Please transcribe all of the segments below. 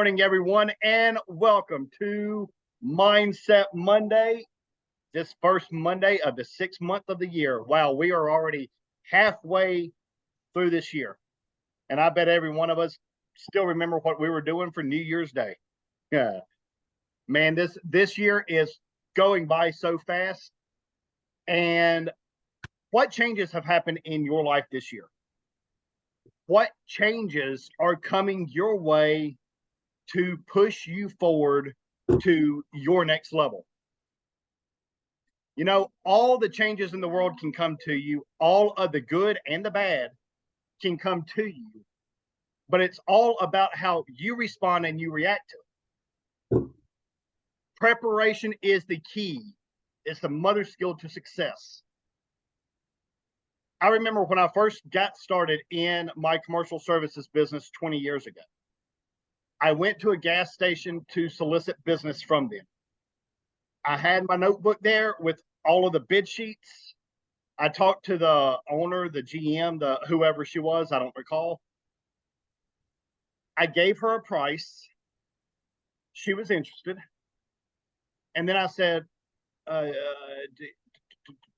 morning, everyone, and welcome to Mindset Monday, this first Monday of the 6th month of the year. Wow, we are already halfway through this year. And I bet every one of us still remember what we were doing for New Year's Day. Yeah. Man, this year is going by so fast. And what changes have happened in your life this year? What changes are coming your way to push you forward to your next level? You know, all the changes in the world can come to you. All of the good and the bad can come to you. But it's all about how you respond and you react to it. Preparation is the key. It's the mother skill to success. I remember when I first got started in my commercial services business 20 years ago. I went to a gas station to solicit business from them. I had my notebook there with all of the bid sheets. I talked to the owner, the GM, whoever she was, I don't recall. I gave her a price. She was interested. And then I said,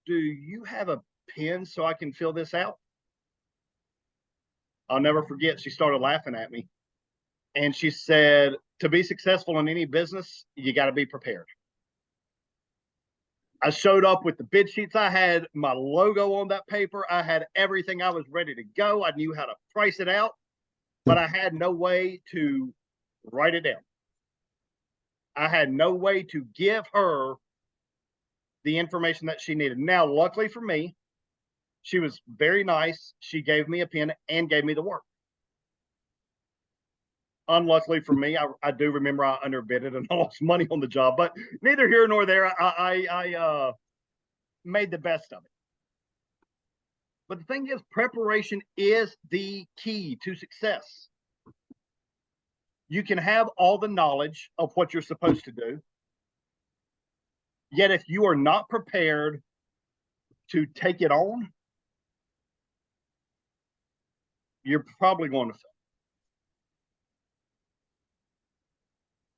do you have a pen so I can fill this out? I'll never forget. She started laughing at me. And she said, to be successful in any business, you got to be prepared. I showed up with the bid sheets. I had my logo on that paper. I had everything. I was ready to go. I knew how to price it out, but I had no way to write it down. I had no way to give her the information that she needed. Now, luckily for me, she was very nice. She gave me a pen and gave me the work. Unluckily for me, I do remember I underbid it and I lost money on the job, but neither here nor there. I made the best of it. But the thing is, preparation is the key to success. You can have all the knowledge of what you're supposed to do, yet if you are not prepared to take it on, you're probably going to fail.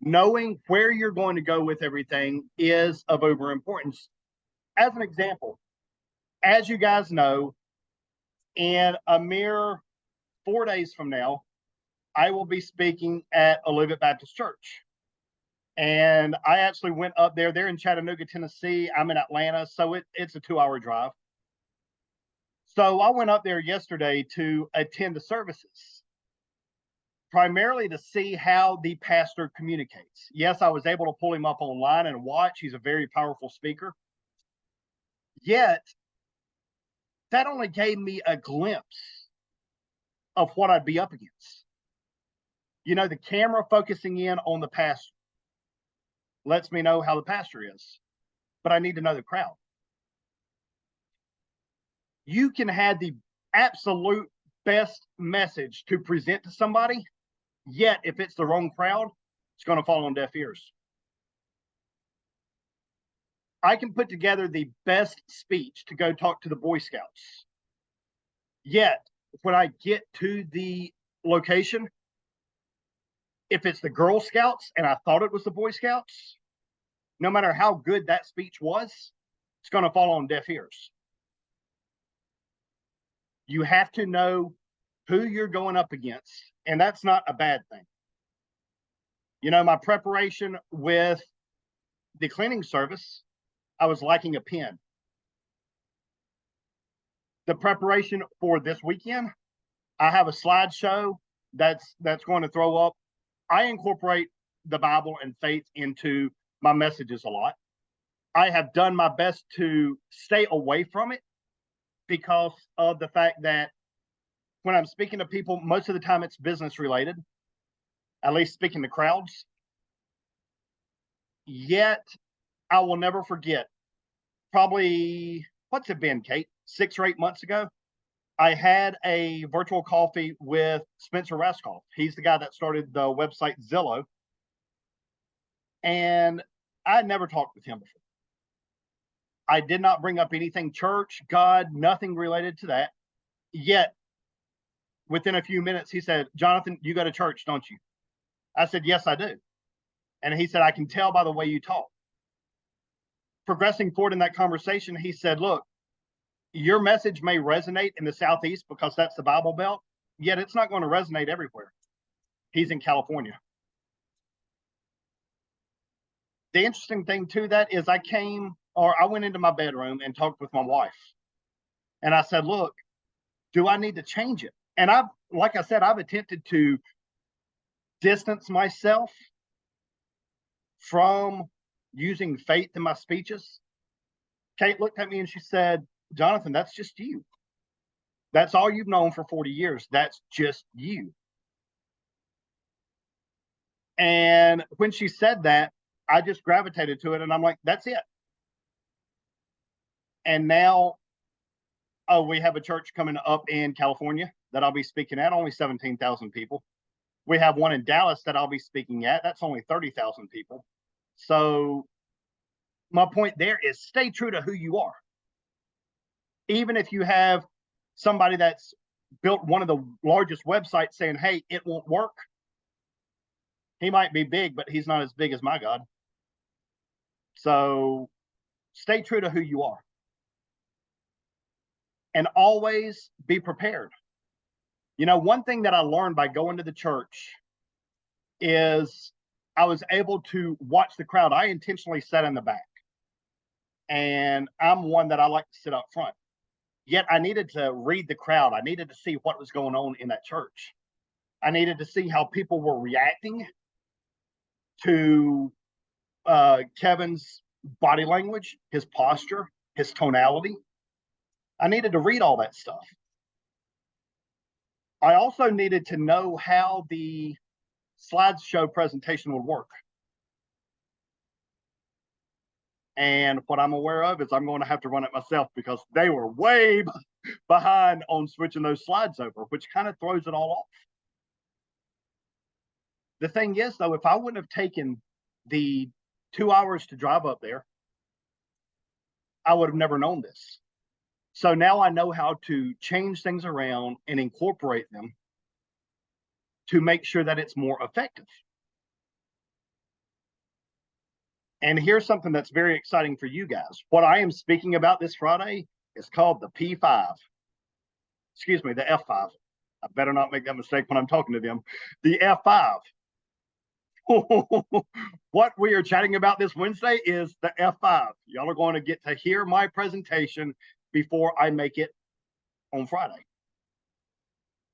Knowing where you're going to go with everything is of uber importance. As an example, as you guys know, in a mere 4 days from now, I will be speaking at Olivet Baptist Church. And I actually went up there. They're in Chattanooga, Tennessee. I'm in Atlanta, so it's a 2-hour drive. So I went up there yesterday to attend the services, primarily to see how the pastor communicates. Yes, I was able to pull him up online and watch. He's a very powerful speaker. Yet, that only gave me a glimpse of what I'd be up against. You know, the camera focusing in on the pastor lets me know how the pastor is, but I need to know the crowd. You can have the absolute best message to present to somebody, yet if it's the wrong crowd, it's going to fall on deaf ears. I can put together the best speech to go talk to the Boy Scouts. Yet, when I get to the location, if it's the Girl Scouts and I thought it was the Boy Scouts, no matter how good that speech was, it's going to fall on deaf ears. You have to know who you're going up against, and that's not a bad thing. You know, my preparation with the cleaning service, I was lacking a pen. The preparation for this weekend, I have a slideshow that's going to throw up. I incorporate the Bible and faith into my messages a lot. I have done my best to stay away from it because of the fact that when I'm speaking to people, most of the time it's business related, at least speaking to crowds. Yet, I will never forget, probably, what's it been, Kate? 6 or 8 months ago, I had a virtual coffee with Spencer Raskoff. He's the guy that started the website Zillow. And I had never talked with him before. I did not bring up anything church, God, nothing related to that. Yet, within a few minutes, he said, Jonathan, you go to church, don't you? I said, yes, I do. And he said, I can tell by the way you talk. Progressing forward in that conversation, he said, look, your message may resonate in the Southeast because that's the Bible Belt, yet it's not going to resonate everywhere. He's in California. The interesting thing to that is I went into my bedroom and talked with my wife. And I said, look, do I need to change it? And like I said, I've attempted to distance myself from using faith in my speeches. Kate looked at me and she said, Jonathan, that's just you. That's all you've known for 40 years. That's just you. And when she said that, I just gravitated to it and I'm like, that's it. And now, we have a church coming up in California that I'll be speaking at, only 17,000 people. We have one in Dallas that I'll be speaking at. That's only 30,000 people. So my point there is stay true to who you are. Even if you have somebody that's built one of the largest websites saying, hey, it won't work. He might be big, but he's not as big as my God. So stay true to who you are. And always be prepared. You know, one thing that I learned by going to the church is I was able to watch the crowd. I intentionally sat in the back. And I'm one that I like to sit up front. Yet I needed to read the crowd. I needed to see what was going on in that church. I needed to see how people were reacting to Kevin's body language, his posture, his tonality. I needed to read all that stuff. I also needed to know how the slideshow presentation would work. And what I'm aware of is I'm going to have to run it myself because they were way behind on switching those slides over, which kind of throws it all off. The thing is, though, if I wouldn't have taken the 2 hours to drive up there, I would have never known this. So now I know how to change things around and incorporate them to make sure that it's more effective. And here's something that's very exciting for you guys. What I am speaking about this Friday is called the P5. Excuse me, the F5. I better not make that mistake when I'm talking to them. The F5. What we are chatting about this Wednesday is the F5. Y'all are going to get to hear my presentation before I make it on Friday.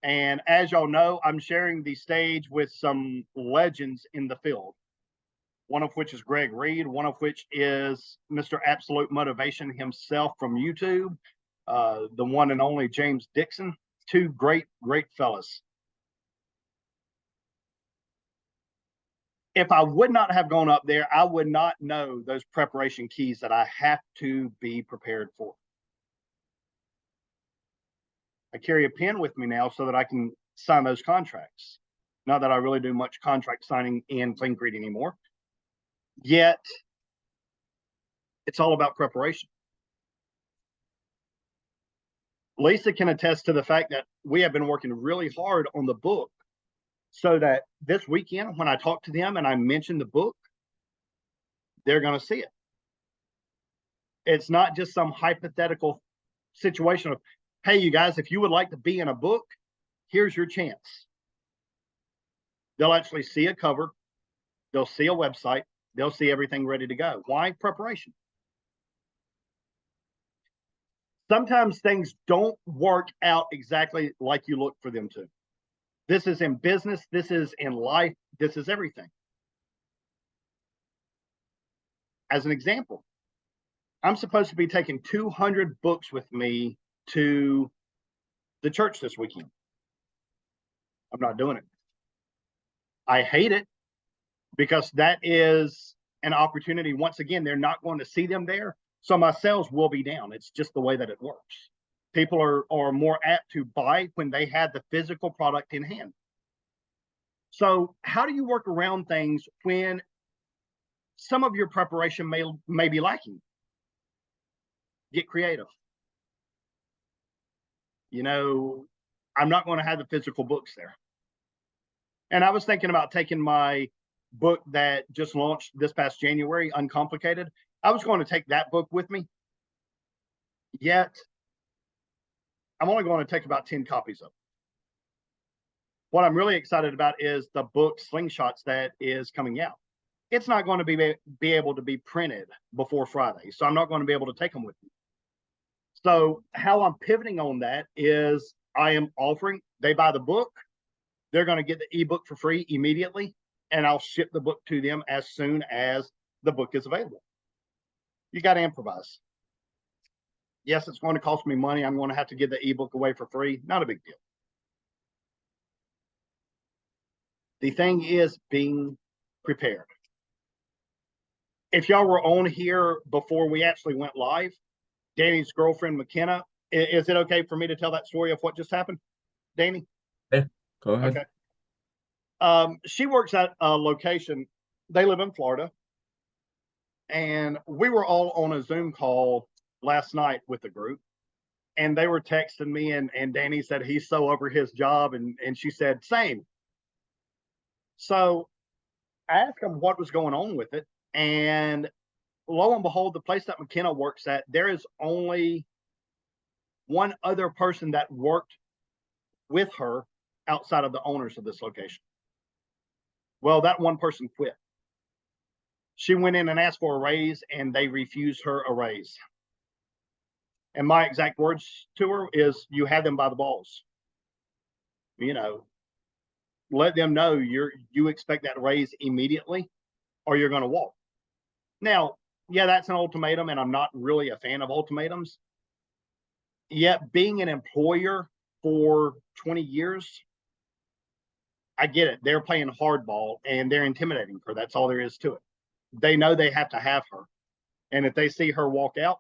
And as y'all know, I'm sharing the stage with some legends in the field. One of which is Greg Reed, one of which is Mr. Absolute Motivation himself from YouTube, the one and only James Dixon. Two great fellas. If I would not have gone up there, I would not know those preparation keys that I have to be prepared for. I carry a pen with me now so that I can sign those contracts. Not that I really do much contract signing in Clean Creed anymore. Yet, it's all about preparation. Lisa can attest to the fact that we have been working really hard on the book so that this weekend, when I talk to them and I mention the book, they're going to see it. It's not just some hypothetical situation of, hey, you guys, if you would like to be in a book, here's your chance. They'll actually see a cover. They'll see a website. They'll see everything ready to go. Why? Preparation. Sometimes things don't work out exactly like you look for them to. This is in business. This is in life. This is everything. As an example, I'm supposed to be taking 200 books with me to the church this weekend. I'm not doing it. I hate it because that is an opportunity. Once again, they're not going to see them there. So my sales will be down. It's just the way that it works. People are more apt to buy when they have the physical product in hand. So how do you work around things when some of your preparation may be lacking? Get creative. You know, I'm not going to have the physical books there. And I was thinking about taking my book that just launched this past January, Uncomplicated. I was going to take that book with me. Yet, I'm only going to take about 10 copies of it. What I'm really excited about is the book Slingshots that is coming out. It's not going to be able to be printed before Friday, so I'm not going to be able to take them with me. So how I'm pivoting on that is I am offering, they buy the book, they're going to get the ebook for free immediately, and I'll ship the book to them as soon as the book is available. You got to improvise. Yes, it's going to cost me money. I'm going to have to give the ebook away for free. Not a big deal. The thing is being prepared. If y'all were on here before we actually went live, Danny's girlfriend, McKenna, is it okay for me to tell that story of what just happened, Danny? Yeah, go ahead. Okay. She works at a location. They live in Florida. And we were all on a Zoom call last night with the group. And they were texting me, and Danny said he's so over his job. And she said, same. So I asked him what was going on with it. And lo and behold, the place that McKenna works at, there is only one other person that worked with her outside of the owners of this location. Well, that one person quit. She went in and asked for a raise, and they refused her a raise. And my exact words to her is, you had them by the balls. You know, let them know you expect that raise immediately, or you're going to walk. Now, yeah, that's an ultimatum, and I'm not really a fan of ultimatums. Yet being an employer for 20 years, I get it. They're playing hardball and they're intimidating her. That's all there is to it. They know they have to have her. And if they see her walk out,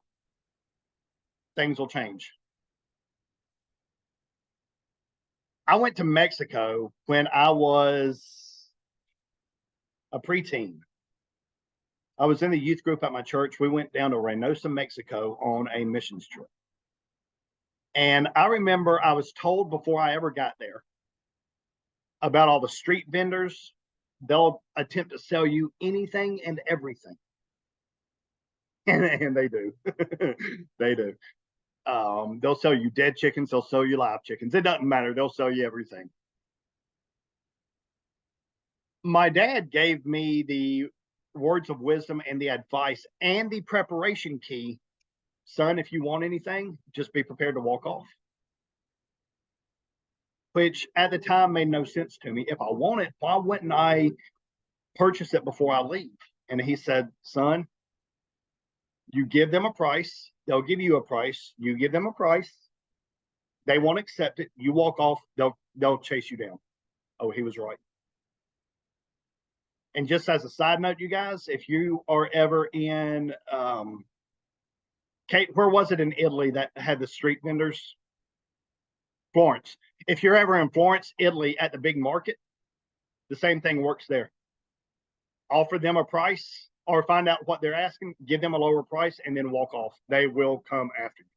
things will change. I went to Mexico when I was a preteen. I was in the youth group at my church. We went down to Reynosa, Mexico on a missions trip. And I remember I was told before I ever got there about all the street vendors. They'll attempt to sell you anything and everything. And they do. They do. They'll sell you dead chickens. They'll sell you live chickens. It doesn't matter. They'll sell you everything. My dad gave me the words of wisdom and the advice and the preparation key. Son, if you want anything, just be prepared to walk off. Which at the time made no sense to me. If I want it, why wouldn't I purchase it before I leave? And he said, son, you give them a price, they'll give you a price, you give them a price, they won't accept it, you walk off, they'll chase you down. Oh, he was right. And just as a side note, you guys, if you are ever in Kate, where was it in Italy that had the street vendors? Florence. If you're ever in Florence, Italy, at the big market, the same thing works there. Offer them a price or find out what they're asking, give them a lower price, and then walk off. They will come after you.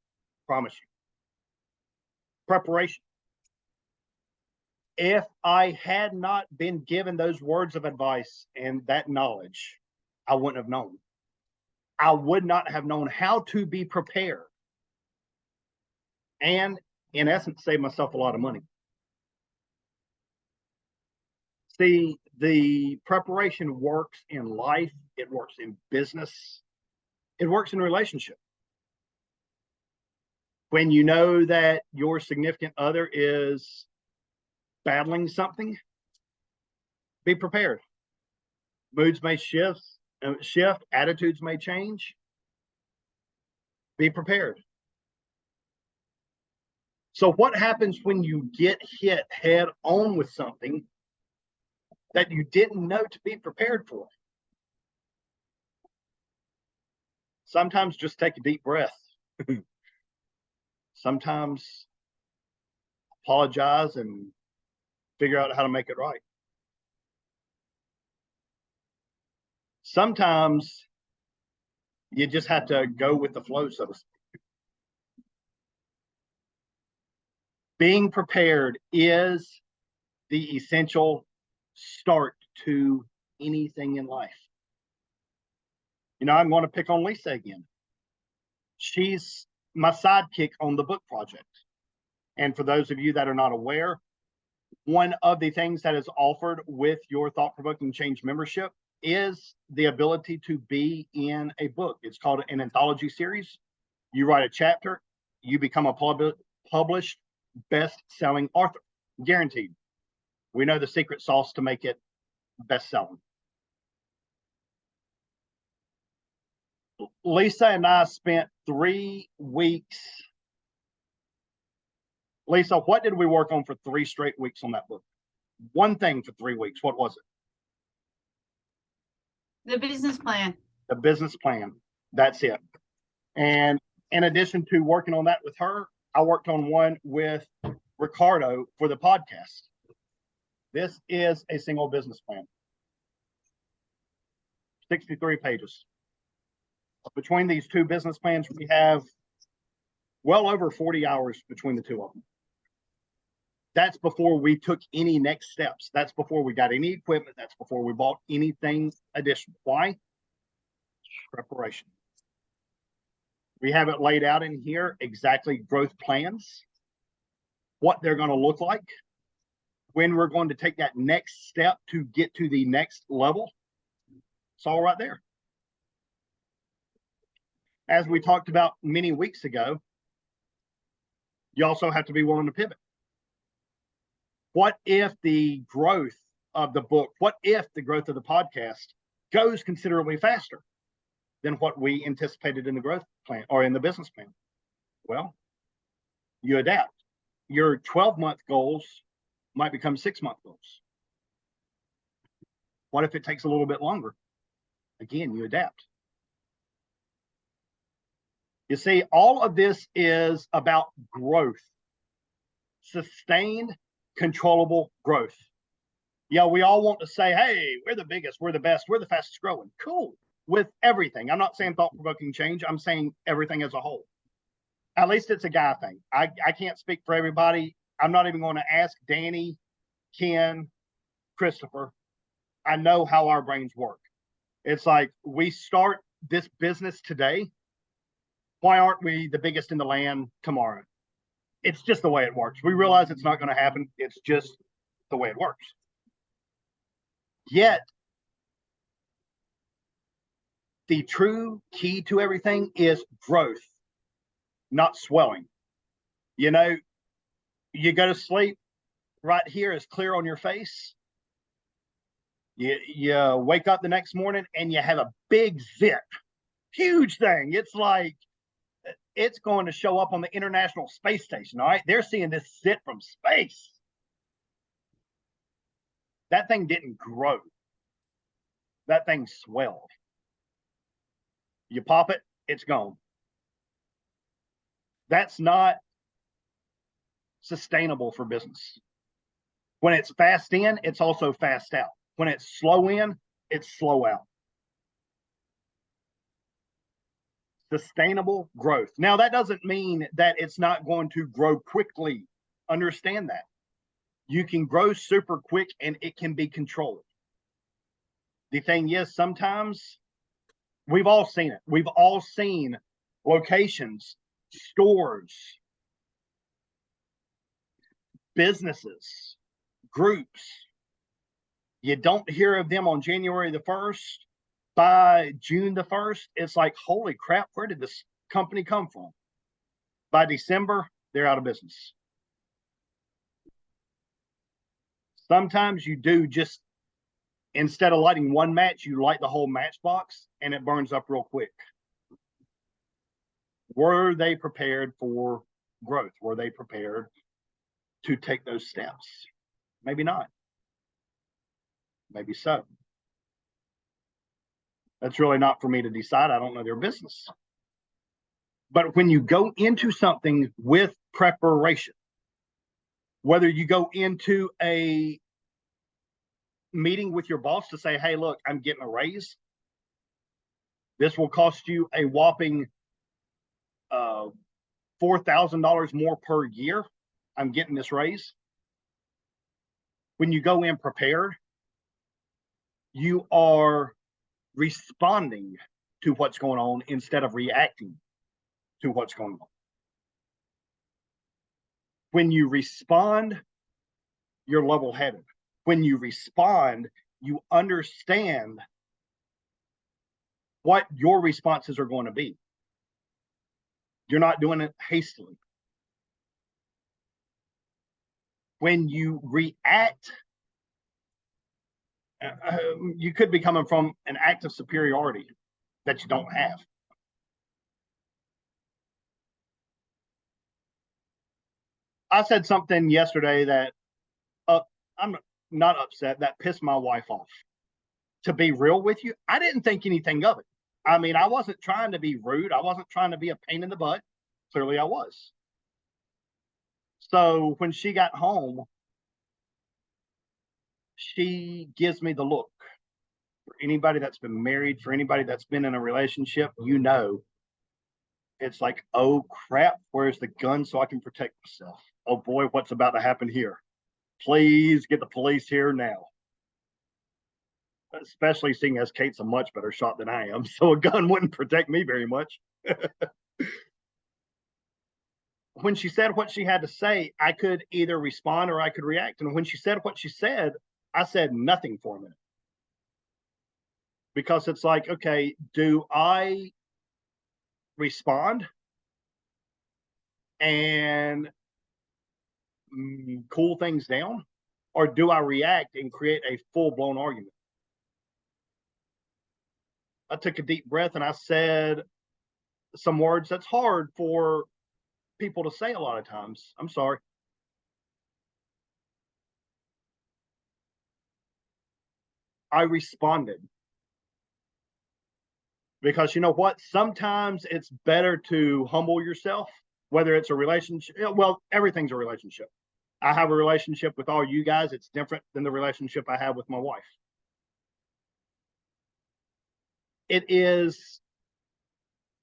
Promise you. Preparation. If I had not been given those words of advice and that knowledge, I wouldn't have known. I would not have known how to be prepared. And in essence, save myself a lot of money. See, the preparation works in life, it works in business, it works in relationship. When you know that your significant other is battling something, be prepared. Moods may shift, attitudes may change. Be prepared. So what happens when you get hit head on with something that you didn't know to be prepared for? Sometimes just take a deep breath. Sometimes apologize and figure out how to make it right. Sometimes you just have to go with the flow, so to speak. Being prepared is the essential start to anything in life. You know, I'm going to pick on Lisa again. She's my sidekick on the book project. And for those of you that are not aware, one of the things that is offered with your thought-provoking change membership is the ability to be in a book. It's called an anthology series. You write a chapter, you become a published best-selling author, guaranteed. We know the secret sauce to make it best-selling. Lisa and I spent 3 weeks. Lisa, what did we work on for 3 straight weeks on that book? One thing for 3 weeks. What was it? The business plan. The business plan. That's it. And in addition to working on that with her, I worked on one with Ricardo for the podcast. This is a single business plan. 63 pages. Between these 2 business plans, we have well over 40 hours between the 2 of them. That's before we took any next steps. That's before we got any equipment. That's before we bought anything additional. Why? Preparation. We have it laid out in here, exactly growth plans, what they're going to look like, when we're going to take that next step to get to the next level. It's all right there. As we talked about many weeks ago, you also have to be willing to pivot. What if the growth of the book, what if the growth of the podcast goes considerably faster than what we anticipated in the growth plan or in the business plan? Well, you adapt. Your 12-month goals might become 6-month goals. What if it takes a little bit longer? Again, you adapt. You see, all of this is about growth, sustained, controllable growth. Yeah, we all want to say, hey, we're the biggest, we're the best, we're the fastest growing. Cool. With everything. I'm not saying thought-provoking change. I'm saying everything as a whole. At least it's a guy thing. I can't speak for everybody. I'm not even going to ask Danny, Ken, Christopher. I know how our brains work. It's like we start this business today. Why aren't we the biggest in the land tomorrow? It's just the way it works. We realize it's not going to happen. It's just the way it works. Yet, the true key to everything is growth, not swelling. You know, you go to sleep, right here is clear on your face. You wake up the next morning and you have a big zit, huge thing. It's like, it's going to show up on the International Space Station, all right? They're seeing this zit from space. That thing didn't grow. That thing swelled. You pop it, it's gone. That's not sustainable for business. When it's fast in, it's also fast out. When it's slow in, it's slow out. Sustainable growth. Now, that doesn't mean that it's not going to grow quickly. Understand that. You can grow super quick and it can be controlled. The thing is, sometimes we've all seen it. We've all seen locations, stores, businesses, groups. You don't hear of them on January the 1st. By June the 1st, it's like, holy crap, where did this company come from? By December, they're out of business. Sometimes you do just, instead of lighting one match, you light the whole matchbox and it burns up real quick. Were they prepared for growth? Were they prepared to take those steps? Maybe not. Maybe so. That's really not for me to decide. I don't know their business. But when you go into something with preparation, whether you go into a meeting with your boss to say, hey, look, I'm getting a raise. This will cost you a whopping $4,000 more per year. I'm getting this raise. When you go in prepared, You are responding to what's going on instead of reacting to what's going on. When you respond, you're level-headed. When you respond, you understand what your responses are going to be. You're not doing it hastily. When you react, you could be coming from an act of superiority that you don't have. I said something yesterday that I'm not upset, that pissed my wife off. To be real with you, I didn't think anything of it. I mean, I wasn't trying to be rude. I wasn't trying to be a pain in the butt. Clearly, I was. So when she got home, she gives me the look. For anybody that's been married, for anybody that's been in a relationship, you know, it's like, oh crap, where's the gun so I can protect myself? Oh boy, what's about to happen here? Please get the police here now. Especially seeing as Kate's a much better shot than I am, so a gun wouldn't protect me very much. When she said what she had to say, I could either respond or I could react. And when she said what she said, I said nothing for a minute. Because it's like, okay, do I respond and cool things down? Or do I react and create a full-blown argument? I took a deep breath and I said some words that's hard for people to say a lot of times. I'm sorry. I responded because you know what? Sometimes it's better to humble yourself, whether it's a relationship. Well, everything's a relationship. I have a relationship with all you guys. It's different than the relationship I have with my wife. It is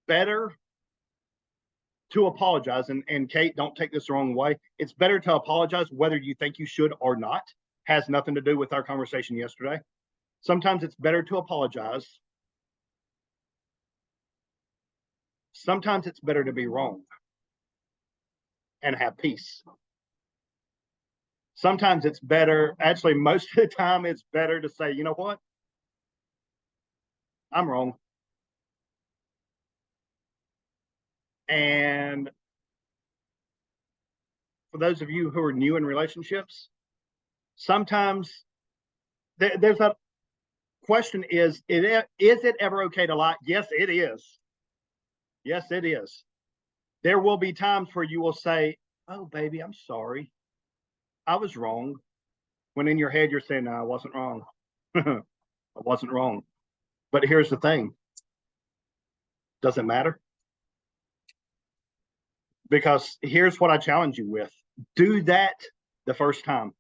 better to apologize. And Kate, don't take this the wrong way. It's better to apologize whether you think you should or not. Has nothing to do with our conversation yesterday. Sometimes it's better to apologize. Sometimes it's better to be wrong and have peace. Sometimes it's better, actually, most of the time, it's better to say, you know what? I'm wrong. And for those of you who are new in relationships, sometimes there's a question is it ever okay to lie? Yes, it is. Yes, it is. There will be times where you will say, oh, baby, I'm sorry. I was wrong. When in your head, you're saying, no, I wasn't wrong. I wasn't wrong. But here's the thing. Does it matter? Because here's what I challenge you with. Do that the first time.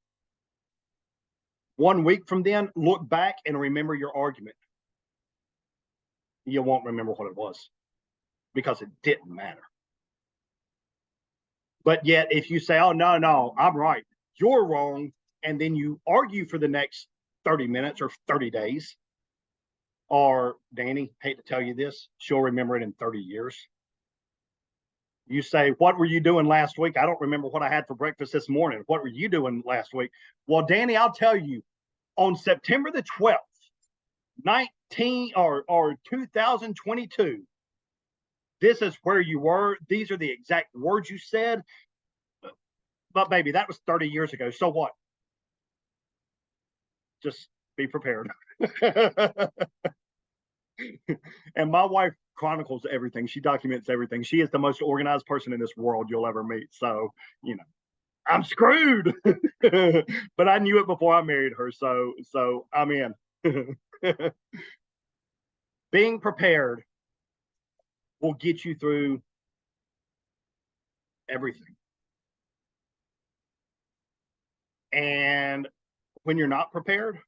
1 week from then, look back and remember your argument. You won't remember what it was because it didn't matter. But yet, if you say, oh, no, I'm right, you're wrong, and then you argue for the next 30 minutes or 30 days, or Danny, hate to tell you this, she'll remember it in 30 years. You say, what were you doing last week? I don't remember what I had for breakfast this morning. What were you doing last week? Well, Danny, I'll tell you, on September the 12th, 2022, this is where you were. These are the exact words you said. But baby, that was 30 years ago. So what? Just be prepared. And my wife chronicles everything. She documents everything. She is the most organized person in this world you'll ever meet. So, you know, I'm screwed. But I knew it before I married her. So I'm in. Being prepared will get you through everything. And when you're not prepared,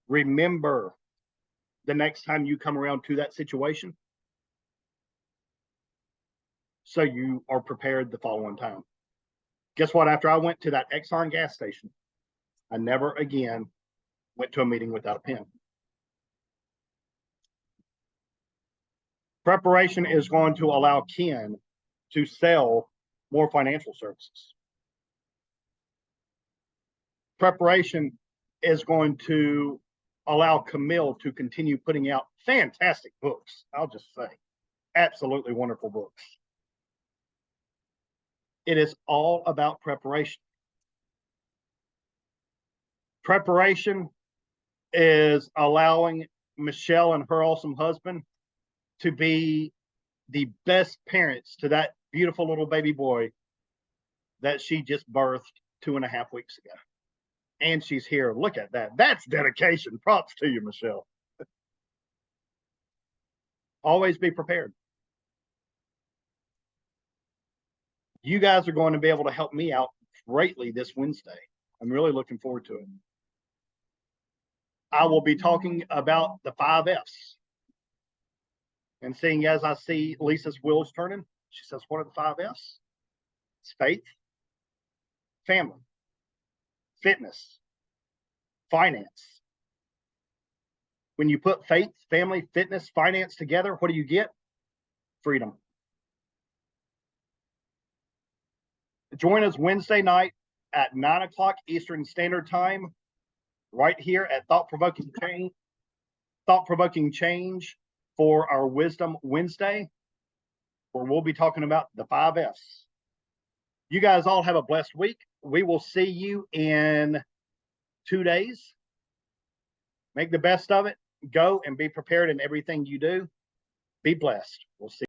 remember the next time you come around to that situation so you are prepared the following time. Guess what? After I went to that Exxon gas station, I never again went to a meeting without a pen. Preparation is going to allow Ken to sell more financial services. Preparation is going to allow Camille to continue putting out fantastic books. I'll just say, absolutely wonderful books. It is all about preparation. Preparation is allowing Michelle and her awesome husband to be the best parents to that beautiful little baby boy that she just birthed 2.5 weeks ago. And she's here. Look at that. That's dedication. Props to you, Michelle. Always be prepared. You guys are going to be able to help me out greatly this Wednesday. I'm really looking forward to it. I will be talking about the 5 F's. And seeing as I see Lisa's wheels turning, she says, what are the 5 F's? It's faith, family, fitness, finance. When you put faith, family, fitness, finance together, what do you get? Freedom. Join us Wednesday night at 9 o'clock Eastern Standard Time, right here at Thought Provoking Change for our Wisdom Wednesday, where we'll be talking about the 5 F's. You guys all have a blessed week. We will see you in 2 days. Make the best of it. Go and be prepared in everything you do. Be blessed. We'll see you.